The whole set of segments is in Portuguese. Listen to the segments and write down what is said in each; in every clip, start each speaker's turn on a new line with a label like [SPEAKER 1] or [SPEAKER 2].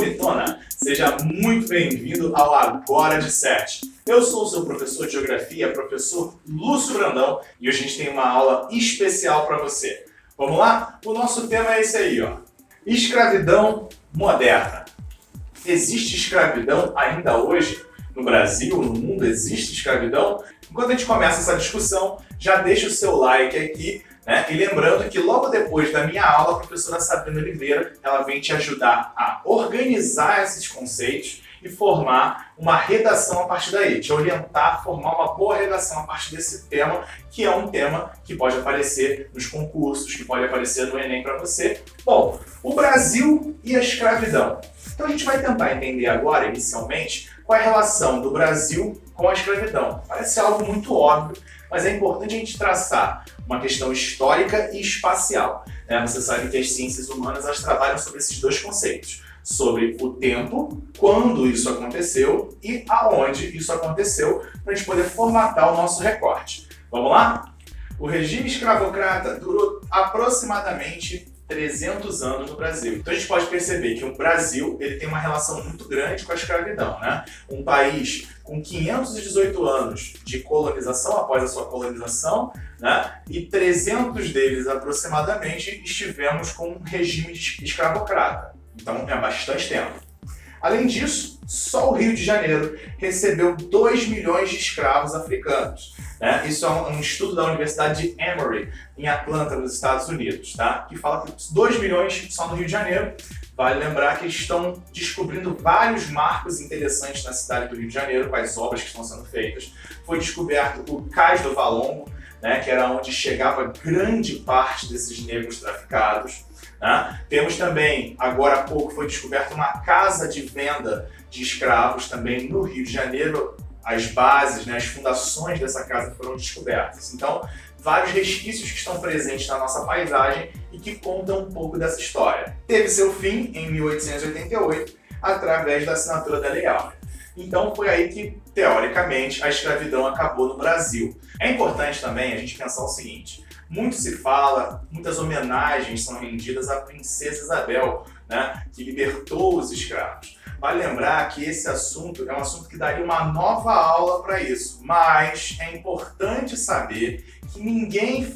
[SPEAKER 1] bonitona? Seja muito bem-vindo ao Agora de 7. Eu sou o seu professor de Geografia, professor Lúcio Brandão, e hoje a gente tem uma aula especial para você. Vamos lá? O nosso tema é esse aí, ó. Escravidão moderna. Existe escravidão ainda hoje? No Brasil, no mundo, existe escravidão? Enquanto a gente começa essa discussão, já deixa o seu like aqui, né? E lembrando que logo depois da minha aula, a professora Sabrina Oliveira, ela vem te ajudar a organizar esses conceitos e formar uma redação a partir daí, te orientar a formar uma boa redação a partir desse tema, que é um tema que pode aparecer nos concursos, que pode aparecer no Enem para você. Bom, o Brasil e a escravidão. Então a gente vai tentar entender agora, inicialmente, qual é a relação do Brasil com a escravidão. Parece algo muito óbvio, mas é importante a gente traçar uma questão histórica e espacial, né? Você sabe que as ciências humanas elas trabalham sobre esses dois conceitos, sobre o tempo, quando isso aconteceu e aonde isso aconteceu, para a gente poder formatar o nosso recorte. Vamos lá? O regime escravocrata durou aproximadamente 300 anos no Brasil. Então a gente pode perceber que o Brasil ele tem uma relação muito grande com a escravidão, né? Um país com 518 anos de colonização, após a sua colonização, né? E 300 deles aproximadamente estivemos com um regime escravocrata. Então é bastante tempo. Além disso, só o Rio de Janeiro recebeu 2 milhões de escravos africanos. Né? Isso é um estudo da Universidade de Emory, em Atlanta, nos Estados Unidos, tá? Que fala que 2 milhões só no Rio de Janeiro. Vale lembrar que eles estão descobrindo vários marcos interessantes na cidade do Rio de Janeiro, com as obras que estão sendo feitas. Foi descoberto o Cais do Valongo, né? Que era onde chegava grande parte desses negros traficados. Né? Temos também, agora há pouco, foi descoberta uma casa de venda de escravos também no Rio de Janeiro. As bases, né, as fundações dessa casa foram descobertas. Então, vários resquícios que estão presentes na nossa paisagem e que contam um pouco dessa história. Teve seu fim em 1888, através da assinatura da Lei Áurea. Então, foi aí que, teoricamente, a escravidão acabou no Brasil. É importante também a gente pensar o seguinte: muito se fala, muitas homenagens são rendidas à Princesa Isabel, né, que libertou os escravos. Vale lembrar que esse assunto é um assunto que daria uma nova aula para isso, mas é importante saber que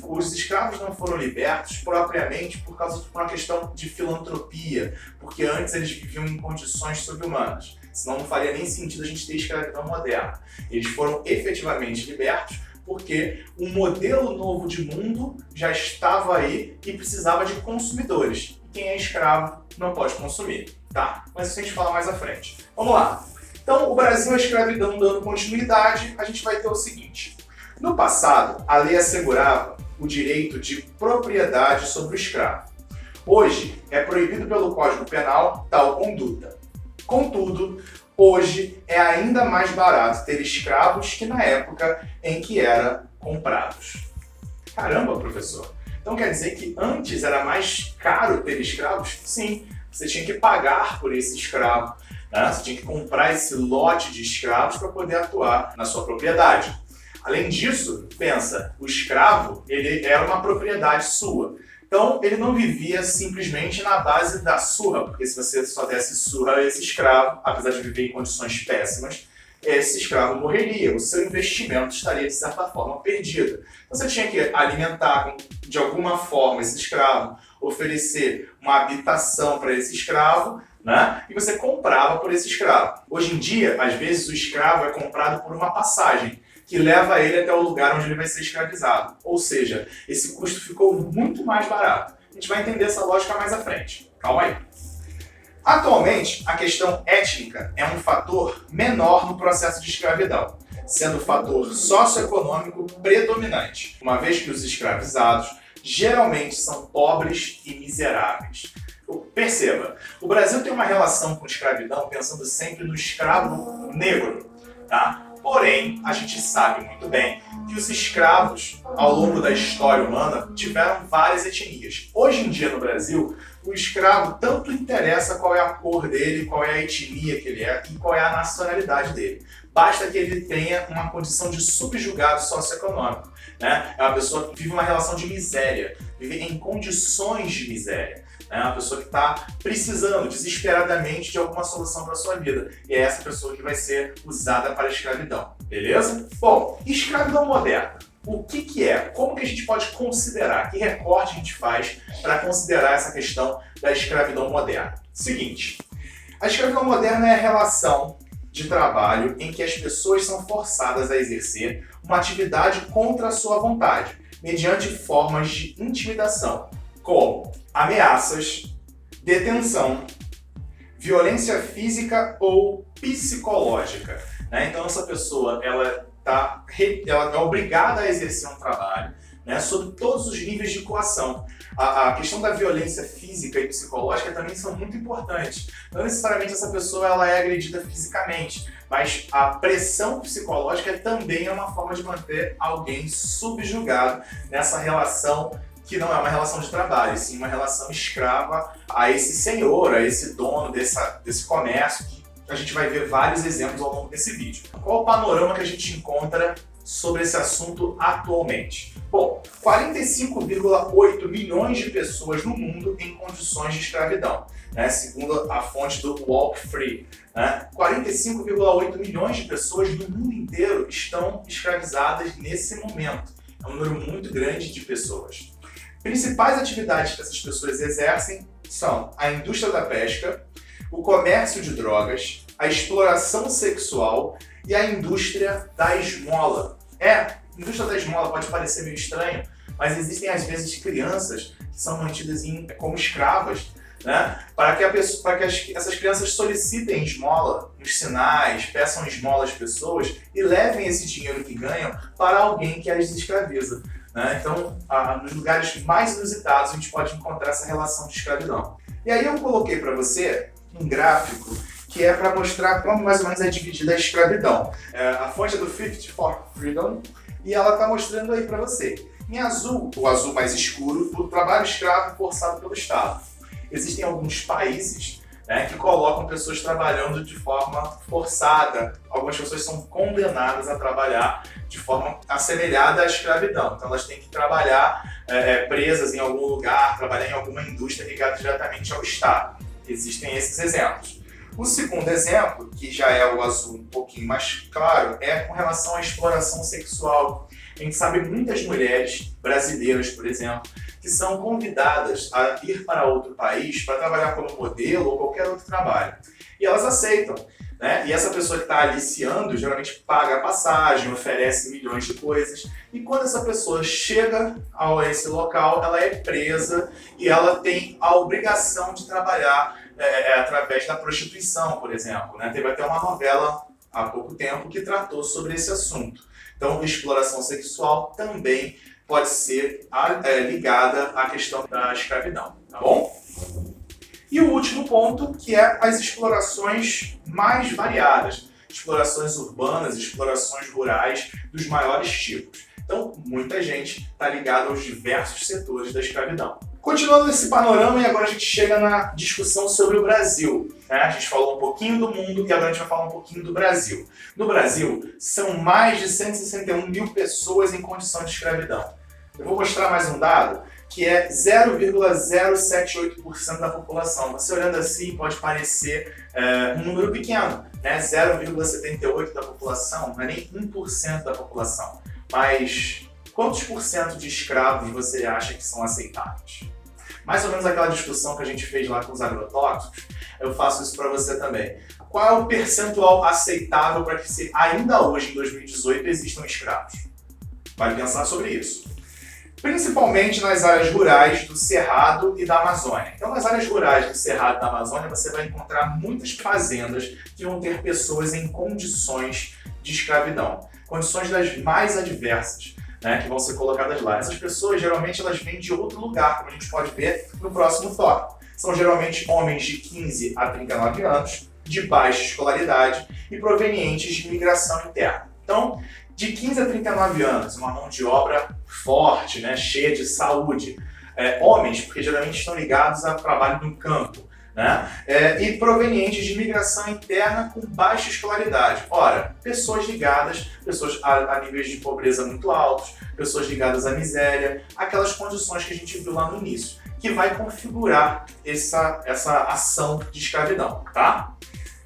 [SPEAKER 1] os escravos não foram libertos propriamente por causa de uma questão de filantropia, porque antes eles viviam em condições sobre-humanas, senão não faria nem sentido a gente ter escravidão moderna. Eles foram efetivamente libertos porque um modelo novo de mundo já estava aí e precisava de consumidores. E quem é escravo não pode consumir, tá? Mas isso a gente fala mais à frente. Vamos lá. Então, o Brasil e a escravidão dando continuidade, a gente vai ter o seguinte. No passado, a lei assegurava o direito de propriedade sobre o escravo. Hoje, é proibido pelo Código Penal tal conduta. Contudo, hoje é ainda mais barato ter escravos que na época em que eram comprados. Caramba, professor! Então quer dizer que antes era mais caro ter escravos? Sim, você tinha que pagar por esse escravo, né? Você tinha que comprar esse lote de escravos para poder atuar na sua propriedade. Além disso, pensa, o escravo ele era uma propriedade sua. Então, ele não vivia simplesmente na base da surra, porque se você só desse surra a esse escravo, apesar de viver em condições péssimas, esse escravo morreria, o seu investimento estaria, de certa forma, perdido. Então, você tinha que alimentar, de alguma forma, esse escravo, oferecer uma habitação para esse escravo, né? E você comprava por esse escravo. Hoje em dia, às vezes, o escravo é comprado por uma passagem, que leva ele até o lugar onde ele vai ser escravizado. Ou seja, esse custo ficou muito mais barato. A gente vai entender essa lógica mais à frente. Calma aí. Atualmente, a questão étnica é um fator menor no processo de escravidão, sendo o fator socioeconômico predominante, uma vez que os escravizados geralmente são pobres e miseráveis. Perceba, o Brasil tem uma relação com escravidão pensando sempre no escravo negro, tá? Porém, a gente sabe muito bem que os escravos, ao longo da história humana, tiveram várias etnias. Hoje em dia, no Brasil, o escravo tanto interessa qual é a cor dele, qual é a etnia que ele é e qual é a nacionalidade dele. Basta que ele tenha uma condição de subjugado socioeconômico, né? É uma pessoa que vive uma relação de miséria, vive em condições de miséria. né? Uma pessoa que está precisando desesperadamente de alguma solução para sua vida. E é essa pessoa que vai ser usada para a escravidão, beleza? Bom, escravidão moderna. O que é? Como que a gente pode considerar? Que recorte a gente faz para considerar essa questão da escravidão moderna? Seguinte, a escravidão moderna é a relação de trabalho em que as pessoas são forçadas a exercer uma atividade contra a sua vontade, mediante formas de intimidação, como ameaças, detenção, violência física ou psicológica, né? Então essa pessoa ela é obrigada a exercer um trabalho, né, sob todos os níveis de coação. A questão da violência física e psicológica também são muito importantes. Não necessariamente essa pessoa ela é agredida fisicamente, mas a pressão psicológica também é uma forma de manter alguém subjugado nessa relação que não é uma relação de trabalho, sim uma relação escrava a esse senhor, a esse dono desse comércio, que a gente vai ver vários exemplos ao longo desse vídeo. Qual o panorama que a gente encontra sobre esse assunto atualmente? Bom, 45,8 milhões de pessoas no mundo em condições de escravidão, né, segundo a fonte do Walk Free. Né, 45,8 milhões de pessoas no mundo inteiro estão escravizadas nesse momento. É um número muito grande de pessoas. Principais atividades que essas pessoas exercem são a indústria da pesca, o comércio de drogas, a exploração sexual e a indústria da esmola. A indústria da esmola pode parecer meio estranho, mas existem às vezes crianças que são mantidas como escravas, né? Para que essas crianças solicitem esmola nos sinais, peçam esmola às pessoas e levem esse dinheiro que ganham para alguém que as escraviza. Né? Então, nos lugares mais inusitados a gente pode encontrar essa relação de escravidão. E aí eu coloquei para você um gráfico que é para mostrar como mais ou menos é dividida a escravidão. A fonte é do 50 for Freedom e ela está mostrando aí para você. Em azul, o azul mais escuro, o trabalho escravo forçado pelo Estado. Existem alguns países, né, que colocam pessoas trabalhando de forma forçada. Algumas pessoas são condenadas a trabalhar de forma assemelhada à escravidão. Então elas têm que trabalhar presas em algum lugar, trabalhar em alguma indústria ligada diretamente ao Estado. Existem esses exemplos. O segundo exemplo, que já é o azul um pouquinho mais claro, é com relação à exploração sexual. A gente sabe muitas mulheres brasileiras, por exemplo, que são convidadas a ir para outro país para trabalhar como modelo ou qualquer outro trabalho. E elas aceitam, né? E essa pessoa que está aliciando geralmente paga a passagem, oferece milhões de coisas. E quando essa pessoa chega a esse local, ela é presa e ela tem a obrigação de trabalhar através da prostituição, por exemplo. Né? Teve até uma novela há pouco tempo que tratou sobre esse assunto. Então, exploração sexual também pode ser ligada à questão da escravidão, tá bom? E o último ponto, que é as explorações mais variadas. Explorações urbanas, explorações rurais dos maiores tipos. Então, muita gente está ligada aos diversos setores da escravidão. Continuando nesse panorama, e agora a gente chega na discussão sobre o Brasil. Né? A gente falou um pouquinho do mundo e agora a gente vai falar um pouquinho do Brasil. No Brasil, são mais de 161 mil pessoas em condição de escravidão. Eu vou mostrar mais um dado, que é 0,078% da população. Você olhando assim pode parecer um número pequeno, né? 0,78% da população, não é nem 1% da população. Mas quantos por cento de escravos você acha que são aceitáveis? Mais ou menos aquela discussão que a gente fez lá com os agrotóxicos, eu faço isso para você também. Qual é o percentual aceitável para que ainda hoje, em 2018, existam escravos? Vale pensar sobre isso. Principalmente nas áreas rurais do Cerrado e da Amazônia. Então, nas áreas rurais do Cerrado e da Amazônia, você vai encontrar muitas fazendas que vão ter pessoas em condições de escravidão. Condições das mais adversas, né, que vão ser colocadas lá. Essas pessoas, geralmente, elas vêm de outro lugar, como a gente pode ver no próximo tópico. São geralmente homens de 15 a 39 anos, de baixa escolaridade e provenientes de imigração interna. Então, de 15 a 39 anos, uma mão de obra forte, né, cheia de saúde. Homens, porque geralmente estão ligados a trabalho no campo, né, e provenientes de imigração interna com baixa escolaridade. Ora, pessoas ligadas, pessoas a níveis de pobreza muito altos, pessoas ligadas à miséria, aquelas condições que a gente viu lá no início. que vai configurar essa ação de escravidão, tá?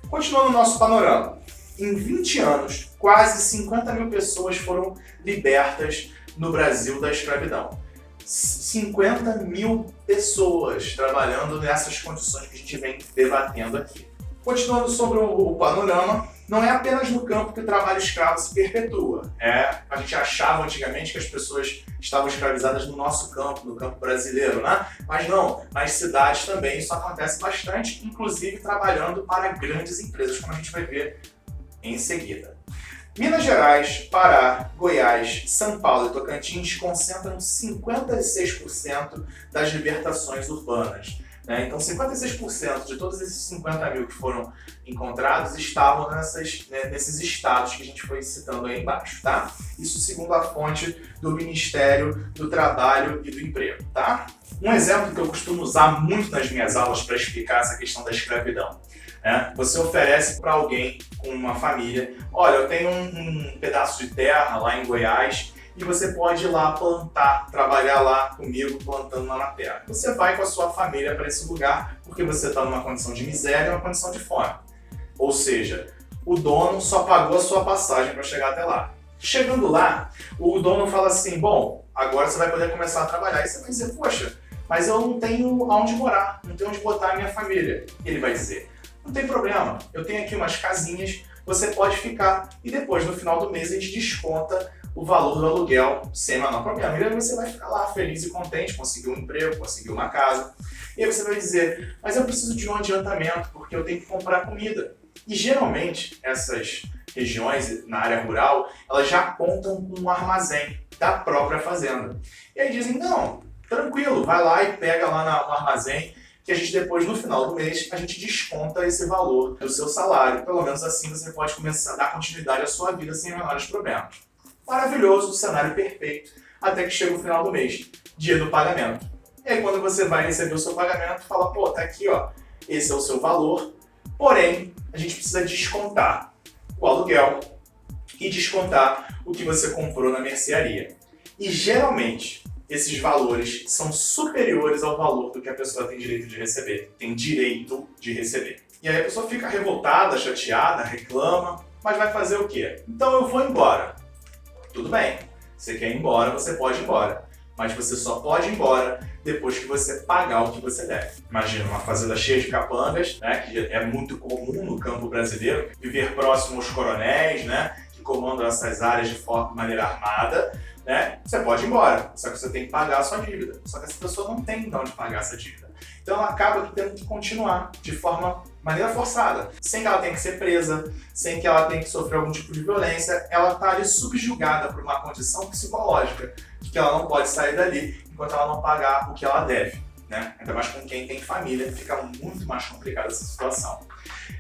[SPEAKER 1] Continuando o nosso panorama, em 20 anos, quase 50 mil pessoas foram libertas no Brasil da escravidão. 50 mil pessoas trabalhando nessas condições que a gente vem debatendo aqui. Continuando sobre o panorama, não é apenas no campo que o trabalho escravo se perpetua. A gente achava antigamente que as pessoas estavam escravizadas no nosso campo, no campo brasileiro, né? Mas não, nas cidades também isso acontece bastante, inclusive trabalhando para grandes empresas, como a gente vai ver em seguida. Minas Gerais, Pará, Goiás, São Paulo e Tocantins concentram 56% das libertações urbanas. Então, 56% de todos esses 50 mil que foram encontrados estavam nesses estados que a gente foi citando aí embaixo, tá? Isso segundo a fonte do Ministério do Trabalho e do Emprego, tá? Um exemplo que eu costumo usar muito nas minhas aulas para explicar essa questão da escravidão. Você oferece para alguém com uma família, olha, eu tenho um pedaço de terra lá em Goiás, e você pode ir lá plantar, trabalhar lá comigo plantando lá na terra. Você vai com a sua família para esse lugar porque você está numa condição de miséria e uma condição de fome. Ou seja, o dono só pagou a sua passagem para chegar até lá. Chegando lá, o dono fala assim, bom, agora você vai poder começar a trabalhar. E você vai dizer, poxa, mas eu não tenho aonde morar, não tenho onde botar a minha família. E ele vai dizer, não tem problema, eu tenho aqui umas casinhas, você pode ficar e depois no final do mês a gente desconta o valor do aluguel sem o menor problema. E aí você vai ficar lá feliz e contente, conseguiu um emprego, conseguiu uma casa. E aí você vai dizer, mas eu preciso de um adiantamento porque eu tenho que comprar comida. E geralmente essas regiões na área rural, elas já contam com um armazém da própria fazenda. E aí dizem, não, tranquilo, vai lá e pega lá no armazém que a gente depois, no final do mês, a gente desconta esse valor do seu salário. Pelo menos assim você pode começar a dar continuidade à sua vida sem menores problemas. Maravilhoso, o cenário perfeito, até que chega o final do mês, dia do pagamento. E aí quando você vai receber o seu pagamento, fala, pô, tá aqui, ó, esse é o seu valor, porém, a gente precisa descontar o aluguel e descontar o que você comprou na mercearia. E geralmente, esses valores são superiores ao valor do que a pessoa tem direito de receber. Tem direito de receber. E aí a pessoa fica revoltada, chateada, reclama, mas vai fazer o quê? Então eu vou embora. Tudo bem, você quer ir embora, você pode ir embora. Mas você só pode ir embora depois que você pagar o que você deve. Imagina uma fazenda cheia de capangas, né, que é muito comum no campo brasileiro, viver próximo aos coronéis, né, que comandam essas áreas de maneira armada. Você pode ir embora, só que você tem que pagar a sua dívida. Só que essa pessoa não tem de onde pagar essa dívida. Então ela acaba tendo que continuar de maneira forçada, sem que ela tenha que ser presa, sem que ela tenha que sofrer algum tipo de violência. Ela está ali subjugada por uma condição psicológica de que ela não pode sair dali enquanto ela não pagar o que ela deve. Ainda mais com quem tem família, fica muito mais complicada essa situação.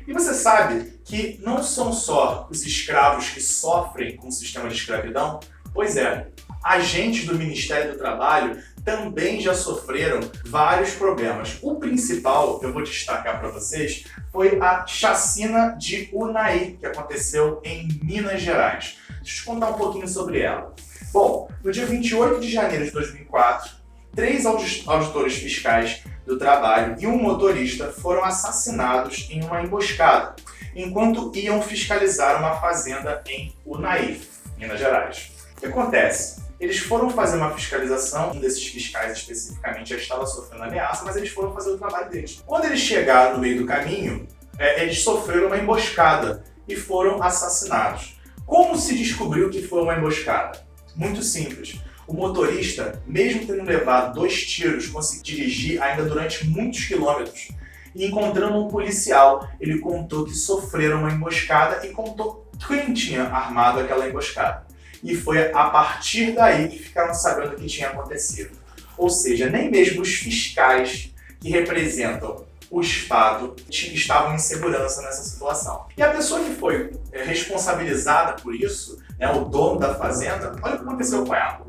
[SPEAKER 1] E você sabe que não são só os escravos que sofrem com o sistema de escravidão? Pois é, agentes do Ministério do Trabalho também já sofreram vários problemas. O principal, eu vou destacar para vocês, foi a chacina de Unai, que aconteceu em Minas Gerais. Deixa eu te contar um pouquinho sobre ela. Bom, no dia 28 de janeiro de 2004, 3 auditores fiscais do trabalho e um motorista foram assassinados em uma emboscada, enquanto iam fiscalizar uma fazenda em Unai, Minas Gerais. O que acontece? Eles foram fazer uma fiscalização, um desses fiscais especificamente já estava sofrendo ameaça, mas eles foram fazer o trabalho deles. Quando eles chegaram no meio do caminho, eles sofreram uma emboscada e foram assassinados. Como se descobriu que foi uma emboscada? Muito simples. O motorista, mesmo tendo levado 2 tiros, conseguiu dirigir ainda durante muitos quilômetros. E encontrando um policial, ele contou que sofreram uma emboscada e contou quem tinha armado aquela emboscada. E foi a partir daí que ficaram sabendo o que tinha acontecido. Ou seja, nem mesmo os fiscais que representam o Estado estavam em segurança nessa situação. E a pessoa que foi responsabilizada por isso, o dono da fazenda, olha o que aconteceu com ela.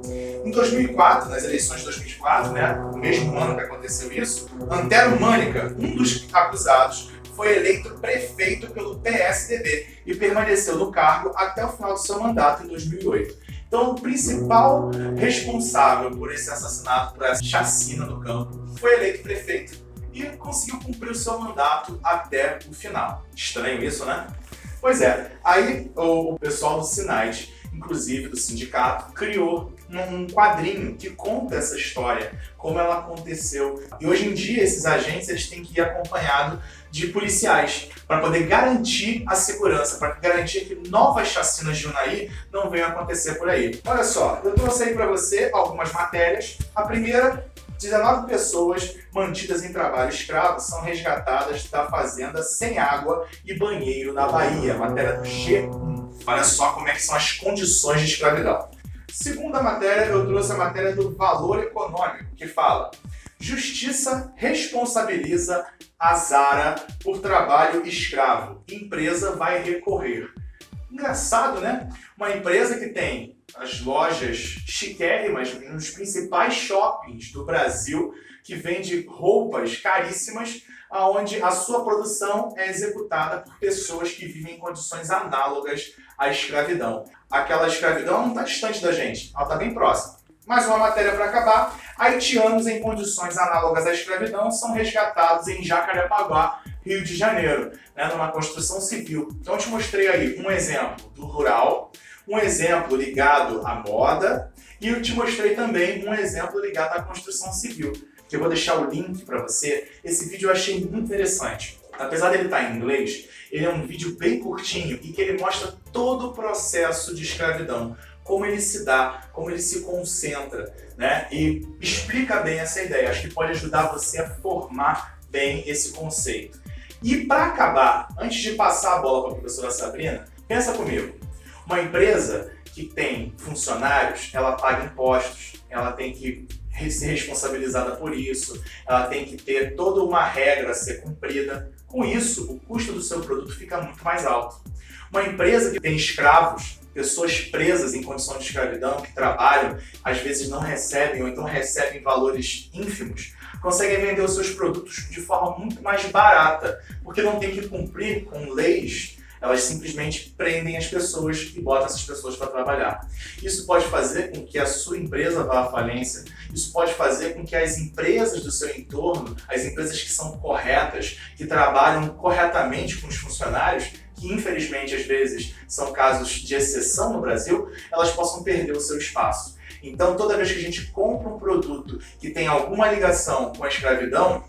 [SPEAKER 1] Em 2004, nas eleições de 2004, no mesmo ano que aconteceu isso, Antero Mânica, um dos acusados, foi eleito prefeito pelo PSDB e permaneceu no cargo até o final do seu mandato em 2008. Então, o principal responsável por esse assassinato, por essa chacina no campo, foi eleito prefeito e conseguiu cumprir o seu mandato até o final. Estranho isso, né? Pois é, aí o pessoal do SINAID, inclusive do sindicato, criou um quadrinho que conta essa história, como ela aconteceu. E hoje em dia esses agentes eles têm que ir acompanhados de policiais para poder garantir a segurança, para garantir que novas chacinas de Unai não venham a acontecer por aí. Olha só, eu trouxe aí para você algumas matérias. A primeira, 19 pessoas mantidas em trabalho escravo são resgatadas da fazenda sem água e banheiro na Bahia. Matéria do G1. Olha só como é que são as condições de escravidão. Segunda matéria, eu trouxe a matéria do Valor Econômico, que fala: Justiça responsabiliza a Zara por trabalho escravo. Empresa vai recorrer. Engraçado, né? Uma empresa que tem as lojas chiquérrimas nos principais shoppings do Brasil, que vende roupas caríssimas, onde a sua produção é executada por pessoas que vivem em condições análogas à escravidão. Aquela escravidão não está distante da gente, ela está bem próxima. Mais uma matéria para acabar. Haitianos em condições análogas à escravidão são resgatados em Jacarepaguá, Rio de Janeiro, numa construção civil. Então eu te mostrei aí um exemplo do rural, um exemplo ligado à moda e eu te mostrei também um exemplo ligado à construção civil, que eu vou deixar o link para você. Esse vídeo eu achei muito interessante. Apesar dele estar em inglês, ele é um vídeo bem curtinho e que ele mostra todo o processo de escravidão, como ele se dá, como ele se concentra, né? E explica bem essa ideia. Acho que pode ajudar você a formar bem esse conceito. E para acabar, antes de passar a bola para a professora Sabrina, pensa comigo. Uma empresa que tem funcionários, ela paga impostos, ela tem que ser responsabilizada por isso, ela tem que ter toda uma regra a ser cumprida. Com isso, o custo do seu produto fica muito mais alto. Uma empresa que tem escravos, pessoas presas em condição de escravidão, que trabalham, às vezes não recebem ou então recebem valores ínfimos, conseguem vender os seus produtos de forma muito mais barata, porque não tem que cumprir com leis. Elas simplesmente prendem as pessoas e botam essas pessoas para trabalhar. Isso pode fazer com que a sua empresa vá à falência, isso pode fazer com que as empresas do seu entorno, as empresas que são corretas, que trabalham corretamente com os funcionários, que infelizmente às vezes são casos de exceção no Brasil, elas possam perder o seu espaço. Então toda vez que a gente compra um produto que tem alguma ligação com a escravidão,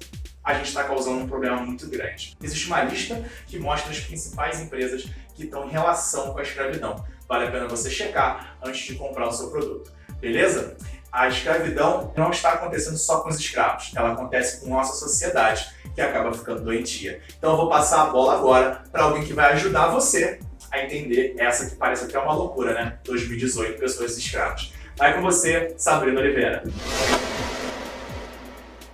[SPEAKER 1] a gente está causando um problema muito grande. Existe uma lista que mostra as principais empresas que estão em relação com a escravidão. Vale a pena você checar antes de comprar o seu produto, beleza? A escravidão não está acontecendo só com os escravos, ela acontece com nossa sociedade, que acaba ficando doentia. Então eu vou passar a bola agora para alguém que vai ajudar você a entender essa que parece até uma loucura, né? 2018, pessoas escravas. Vai com você, Sabrina Oliveira.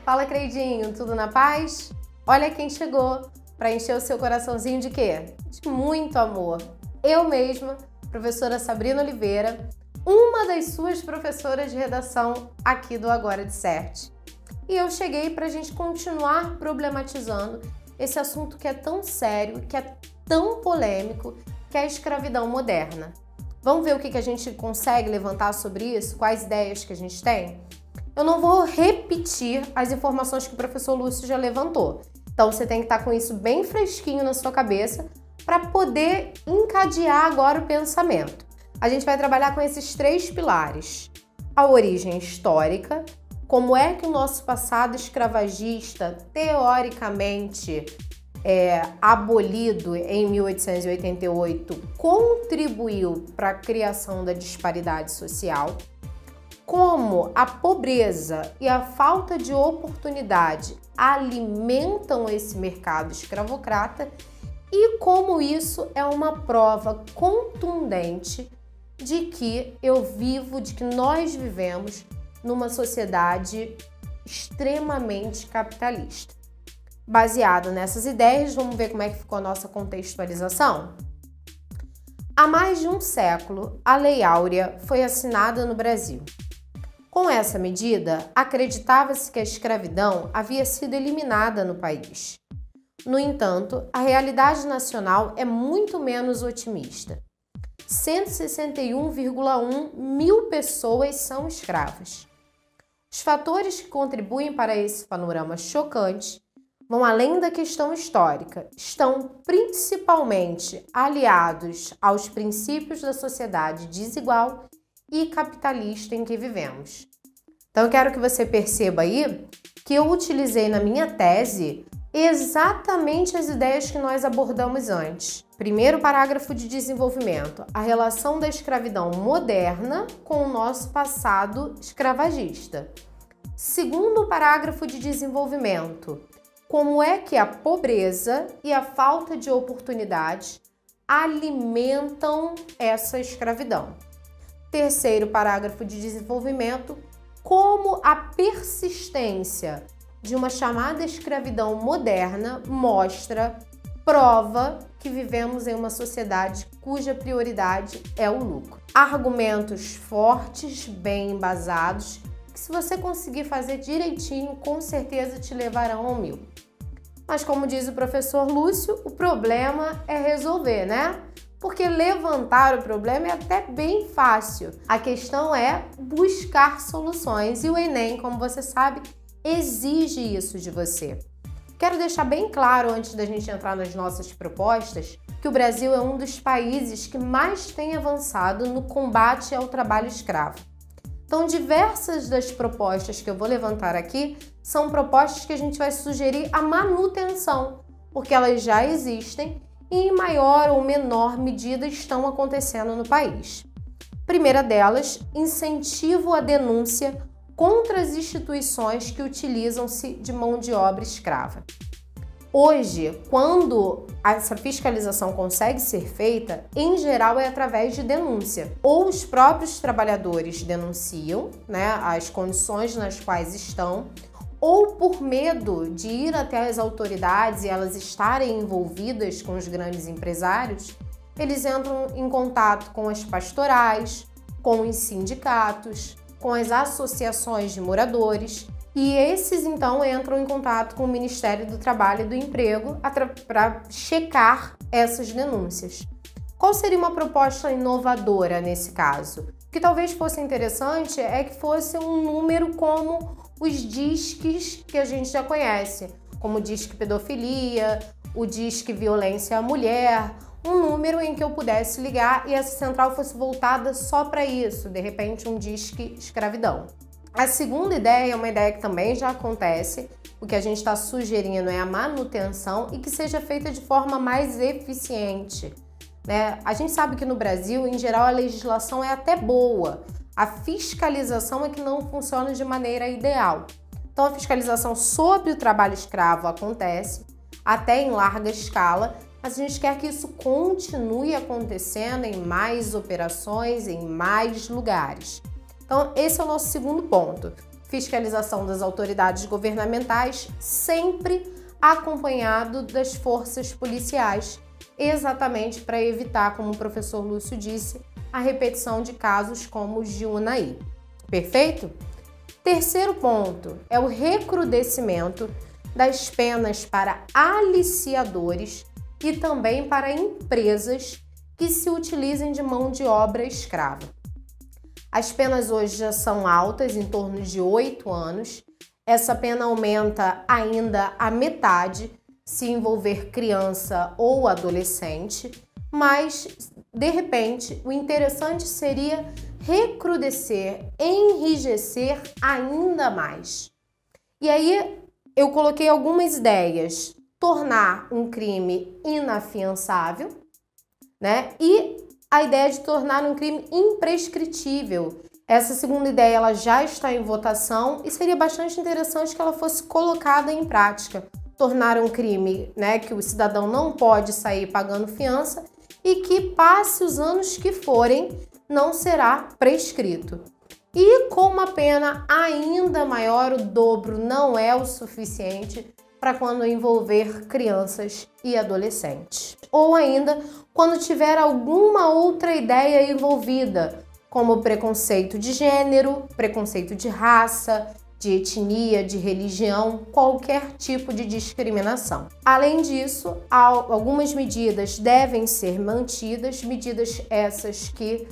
[SPEAKER 2] Fala, Creidinho, tudo na paz? Olha quem chegou para encher o seu coraçãozinho de quê? De muito amor. Eu mesma, professora Sabrina Oliveira, uma das suas professoras de redação aqui do Agora de Cert. E eu cheguei para a gente continuar problematizando esse assunto que é tão sério, que é tão polêmico, que é a escravidão moderna. Vamos ver o que a gente consegue levantar sobre isso? Quais ideias que a gente tem? Eu não vou repetir as informações que o professor Lúcio já levantou. Então você tem que estar com isso bem fresquinho na sua cabeça para poder encadear agora o pensamento. A gente vai trabalhar com esses três pilares. A origem histórica, como é que o nosso passado escravagista, teoricamente abolido em 1888, contribuiu para a criação da disparidade social, como a pobreza e a falta de oportunidade alimentam esse mercado escravocrata e como isso é uma prova contundente de que de que nós vivemos numa sociedade extremamente capitalista. Baseado nessas ideias, vamos ver como é que ficou a nossa contextualização? Há mais de um século, a Lei Áurea foi assinada no Brasil. Com essa medida, acreditava-se que a escravidão havia sido eliminada no país. No entanto, a realidade nacional é muito menos otimista. 161,1 mil pessoas são escravas. Os fatores que contribuem para esse panorama chocante vão além da questão histórica, estão principalmente aliados aos princípios da sociedade desigual e capitalista em que vivemos. Então, eu quero que você perceba aí que eu utilizei na minha tese exatamente as ideias que nós abordamos antes. Primeiro parágrafo de desenvolvimento, a relação da escravidão moderna com o nosso passado escravagista. Segundo parágrafo de desenvolvimento, como é que a pobreza e a falta de oportunidades alimentam essa escravidão. Terceiro parágrafo de desenvolvimento, como a persistência de uma chamada escravidão moderna prova que vivemos em uma sociedade cuja prioridade é o lucro. Argumentos fortes, bem embasados, que se você conseguir fazer direitinho, com certeza te levarão ao 1000. Mas como diz o professor Lúcio, o problema é resolver, né? Porque levantar o problema é até bem fácil. A questão é buscar soluções e o Enem, como você sabe, exige isso de você. Quero deixar bem claro, antes da gente entrar nas nossas propostas, que o Brasil é um dos países que mais tem avançado no combate ao trabalho escravo. Então, diversas das propostas que eu vou levantar aqui são propostas que a gente vai sugerir a manutenção, porque elas já existem e em maior ou menor medida estão acontecendo no país. Primeira delas, incentivo à denúncia contra as instituições que utilizam-se de mão de obra escrava. Hoje, quando essa fiscalização consegue ser feita, em geral é através de denúncia. Ou os próprios trabalhadores denunciam, né, as condições nas quais estão, ou por medo de ir até as autoridades e elas estarem envolvidas com os grandes empresários, eles entram em contato com as pastorais, com os sindicatos, com as associações de moradores, e esses então entram em contato com o Ministério do Trabalho e do Emprego para checar essas denúncias. Qual seria uma proposta inovadora nesse caso? O que talvez fosse interessante é que fosse um número como os disques que a gente já conhece, como o disque pedofilia, o disque violência à mulher, um número em que eu pudesse ligar e essa central fosse voltada só para isso, de repente um disque escravidão. A segunda ideia é uma ideia que também já acontece, o que a gente está sugerindo é a manutenção e que seja feita de forma mais eficiente, né? A gente sabe que no Brasil, em geral, a legislação é até boa, a fiscalização é que não funciona de maneira ideal. Então a fiscalização sobre o trabalho escravo acontece, até em larga escala, mas a gente quer que isso continue acontecendo em mais operações, em mais lugares. Então, esse é o nosso segundo ponto. Fiscalização das autoridades governamentais, sempre acompanhado das forças policiais, exatamente para evitar, como o professor Lúcio disse, a repetição de casos como os de Unai. Perfeito? Terceiro ponto é o recrudescimento das penas para aliciadores e também para empresas que se utilizem de mão de obra escrava. As penas hoje já são altas, em torno de 8 anos. Essa pena aumenta ainda a metade se envolver criança ou adolescente, mas, de repente, o interessante seria recrudescer, enrijecer ainda mais. E aí eu coloquei algumas ideias. Tornar um crime inafiançável, né? E a ideia de tornar um crime imprescritível. Essa segunda ideia ela já está em votação e seria bastante interessante que ela fosse colocada em prática. Tornar um crime, né, que o cidadão não pode sair pagando fiança e que, passe os anos que forem, não será prescrito. E com uma pena ainda maior, o dobro não é o suficiente para quando envolver crianças e adolescentes. Ou ainda, quando tiver alguma outra ideia envolvida, como preconceito de gênero, preconceito de raça, de etnia, de religião, qualquer tipo de discriminação. Além disso, algumas medidas devem ser mantidas, medidas essas que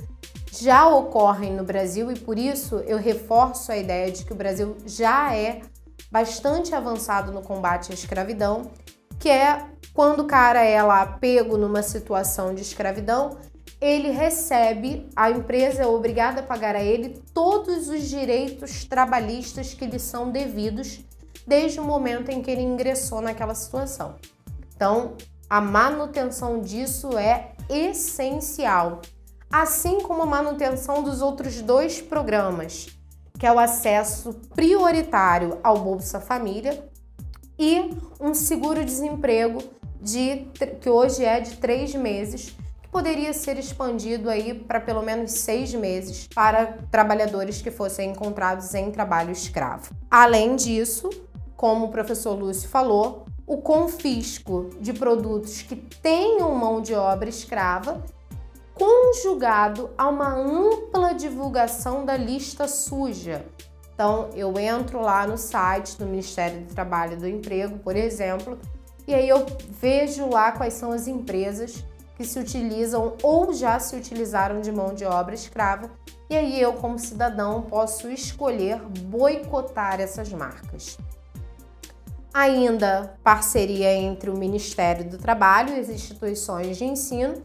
[SPEAKER 2] já ocorrem no Brasil, e por isso eu reforço a ideia de que o Brasil já é bastante avançado no combate à escravidão, que é quando o cara é lá pego numa situação de escravidão, ele recebe, a empresa é obrigada a pagar a ele todos os direitos trabalhistas que lhe são devidos desde o momento em que ele ingressou naquela situação. Então, a manutenção disso é essencial, assim como a manutenção dos outros 2 programas, que é o acesso prioritário ao Bolsa Família e um seguro-desemprego que hoje é de 3 meses, poderia ser expandido aí para pelo menos 6 meses para trabalhadores que fossem encontrados em trabalho escravo. Além disso, como o professor Lúcio falou, o confisco de produtos que tenham mão de obra escrava, conjugado a uma ampla divulgação da lista suja. Então, eu entro lá no site do Ministério do Trabalho e do Emprego, por exemplo, e aí eu vejo lá quais são as empresas que se utilizam ou já se utilizaram de mão de obra escrava, e aí eu, como cidadão, posso escolher boicotar essas marcas. Ainda parceria entre o Ministério do Trabalho e as instituições de ensino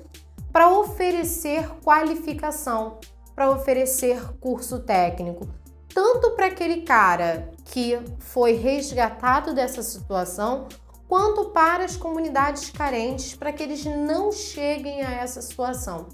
[SPEAKER 2] para oferecer qualificação, para oferecer curso técnico, tanto para aquele cara que foi resgatado dessa situação, quanto para as comunidades carentes, para que eles não cheguem a essa situação.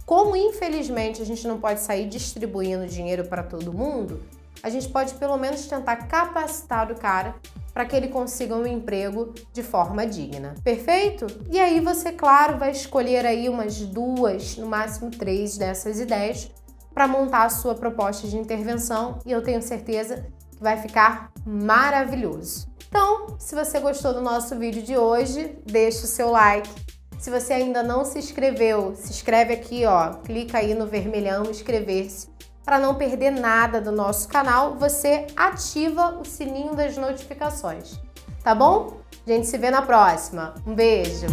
[SPEAKER 2] Como, infelizmente, a gente não pode sair distribuindo dinheiro para todo mundo, a gente pode pelo menos tentar capacitar o cara para que ele consiga um emprego de forma digna. Perfeito? E aí você, claro, vai escolher aí umas 2, no máximo 3 dessas ideias para montar a sua proposta de intervenção, e eu tenho certeza que vai ficar maravilhoso. Então, se você gostou do nosso vídeo de hoje, deixa o seu like. Se você ainda não se inscreveu, se inscreve aqui, ó, clica aí no vermelhão inscrever-se. Para não perder nada do nosso canal, você ativa o sininho das notificações, tá bom? A gente se vê na próxima. Um beijo!